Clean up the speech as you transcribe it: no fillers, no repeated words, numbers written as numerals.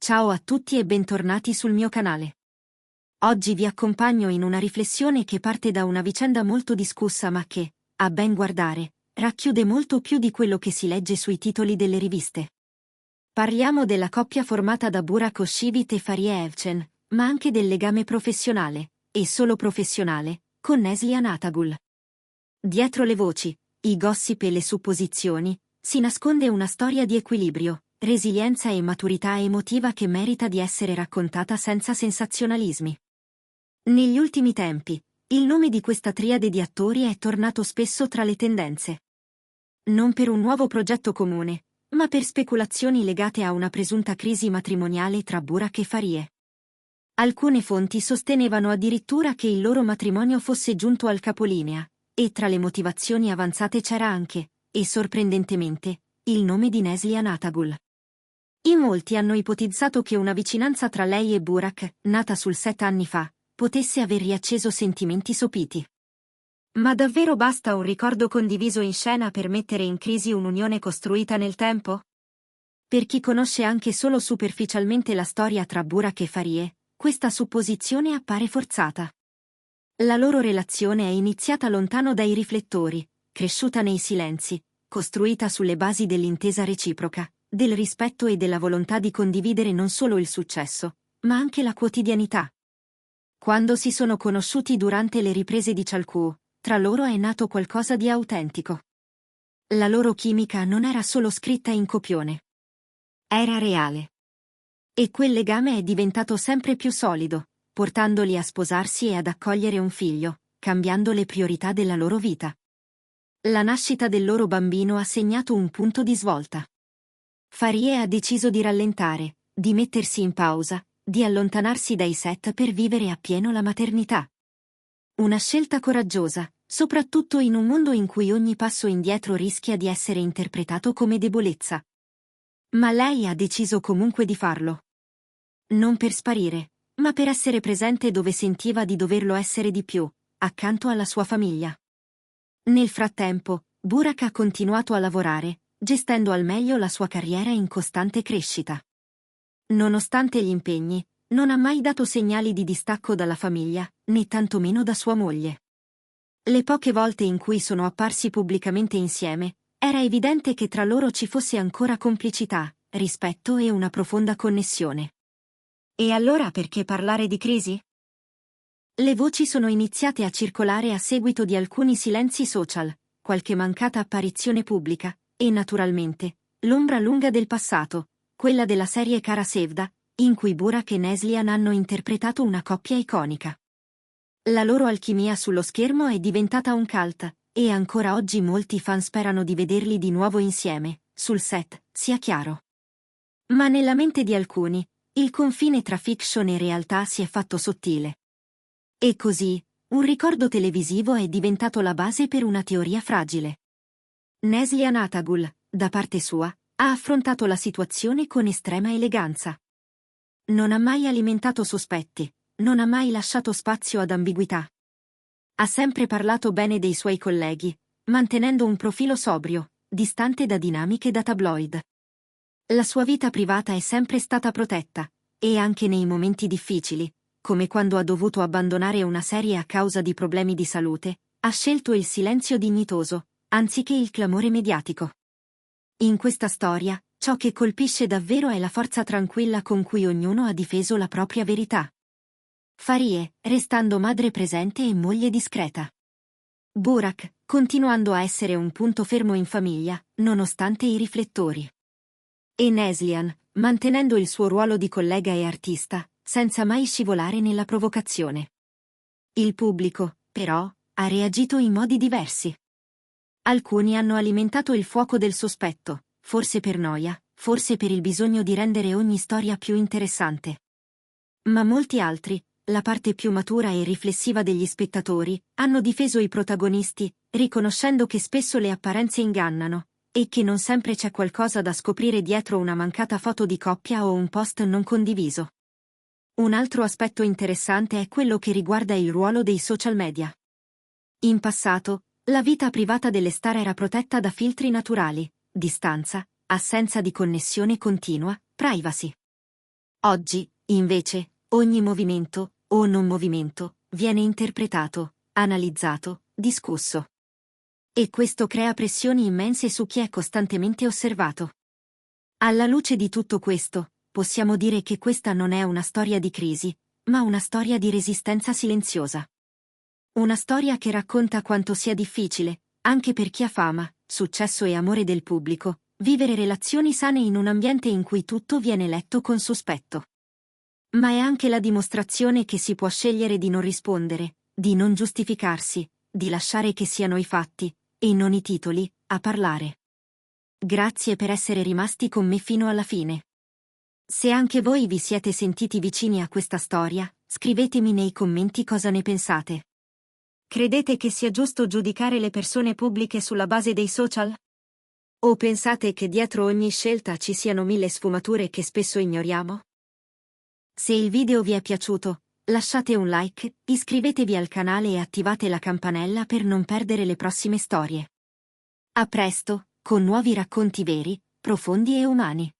Ciao a tutti e bentornati sul mio canale. Oggi vi accompagno in una riflessione che parte da una vicenda molto discussa ma che, a ben guardare, racchiude molto più di quello che si legge sui titoli delle riviste. Parliamo della coppia formata da Burak Özçivit e Fariye Evcen, ma anche del legame professionale, e solo professionale, con Neslihan Atagul. Dietro le voci, i gossip e le supposizioni, si nasconde una storia di equilibrio, resilienza e maturità emotiva che merita di essere raccontata senza sensazionalismi. Negli ultimi tempi, il nome di questa triade di attori è tornato spesso tra le tendenze. Non per un nuovo progetto comune, ma per speculazioni legate a una presunta crisi matrimoniale tra Burak e Fariye. Alcune fonti sostenevano addirittura che il loro matrimonio fosse giunto al capolinea, e tra le motivazioni avanzate c'era anche, e sorprendentemente, il nome di Neslihan Atagul. In molti hanno ipotizzato che una vicinanza tra lei e Burak, nata sul set anni fa, potesse aver riacceso sentimenti sopiti. Ma davvero basta un ricordo condiviso in scena per mettere in crisi un'unione costruita nel tempo? Per chi conosce anche solo superficialmente la storia tra Burak e Fariye, questa supposizione appare forzata. La loro relazione è iniziata lontano dai riflettori, cresciuta nei silenzi, costruita sulle basi dell'intesa reciproca, del rispetto e della volontà di condividere non solo il successo, ma anche la quotidianità. Quando si sono conosciuti durante le riprese di Cialcù, tra loro è nato qualcosa di autentico. La loro chimica non era solo scritta in copione. Era reale. E quel legame è diventato sempre più solido, portandoli a sposarsi e ad accogliere un figlio, cambiando le priorità della loro vita. La nascita del loro bambino ha segnato un punto di svolta. Fariye ha deciso di rallentare, di mettersi in pausa, di allontanarsi dai set per vivere appieno la maternità. Una scelta coraggiosa, soprattutto in un mondo in cui ogni passo indietro rischia di essere interpretato come debolezza. Ma lei ha deciso comunque di farlo. Non per sparire, ma per essere presente dove sentiva di doverlo essere di più, accanto alla sua famiglia. Nel frattempo, Burak ha continuato a lavorare, gestendo al meglio la sua carriera in costante crescita. Nonostante gli impegni, non ha mai dato segnali di distacco dalla famiglia, né tantomeno da sua moglie. Le poche volte in cui sono apparsi pubblicamente insieme, era evidente che tra loro ci fosse ancora complicità, rispetto e una profonda connessione. E allora perché parlare di crisi? Le voci sono iniziate a circolare a seguito di alcuni silenzi social, qualche mancata apparizione pubblica, e naturalmente, l'ombra lunga del passato, quella della serie Kara Sevda, in cui Burak e Neslihan hanno interpretato una coppia iconica. La loro alchimia sullo schermo è diventata un cult, e ancora oggi molti fan sperano di vederli di nuovo insieme, sul set, sia chiaro. Ma nella mente di alcuni, il confine tra fiction e realtà si è fatto sottile. E così, un ricordo televisivo è diventato la base per una teoria fragile. Neslihan Atagul, da parte sua, ha affrontato la situazione con estrema eleganza. Non ha mai alimentato sospetti, non ha mai lasciato spazio ad ambiguità. Ha sempre parlato bene dei suoi colleghi, mantenendo un profilo sobrio, distante da dinamiche da tabloid. La sua vita privata è sempre stata protetta, e anche nei momenti difficili, come quando ha dovuto abbandonare una serie a causa di problemi di salute, ha scelto il silenzio dignitoso, anziché il clamore mediatico. In questa storia, ciò che colpisce davvero è la forza tranquilla con cui ognuno ha difeso la propria verità. Fariye, restando madre presente e moglie discreta. Burak, continuando a essere un punto fermo in famiglia, nonostante i riflettori. E Neslihan, mantenendo il suo ruolo di collega e artista, senza mai scivolare nella provocazione. Il pubblico, però, ha reagito in modi diversi. Alcuni hanno alimentato il fuoco del sospetto, forse per noia, forse per il bisogno di rendere ogni storia più interessante. Ma molti altri, la parte più matura e riflessiva degli spettatori, hanno difeso i protagonisti, riconoscendo che spesso le apparenze ingannano, e che non sempre c'è qualcosa da scoprire dietro una mancata foto di coppia o un post non condiviso. Un altro aspetto interessante è quello che riguarda il ruolo dei social media. In passato, la vita privata delle star era protetta da filtri naturali, distanza, assenza di connessione continua, privacy. Oggi, invece, ogni movimento, o non movimento, viene interpretato, analizzato, discusso. E questo crea pressioni immense su chi è costantemente osservato. Alla luce di tutto questo, possiamo dire che questa non è una storia di crisi, ma una storia di resistenza silenziosa. Una storia che racconta quanto sia difficile, anche per chi ha fama, successo e amore del pubblico, vivere relazioni sane in un ambiente in cui tutto viene letto con sospetto. Ma è anche la dimostrazione che si può scegliere di non rispondere, di non giustificarsi, di lasciare che siano i fatti, e non i titoli, a parlare. Grazie per essere rimasti con me fino alla fine. Se anche voi vi siete sentiti vicini a questa storia, scrivetemi nei commenti cosa ne pensate. Credete che sia giusto giudicare le persone pubbliche sulla base dei social? O pensate che dietro ogni scelta ci siano 1000 sfumature che spesso ignoriamo? Se il video vi è piaciuto, lasciate un like, iscrivetevi al canale e attivate la campanella per non perdere le prossime storie. A presto, con nuovi racconti veri, profondi e umani.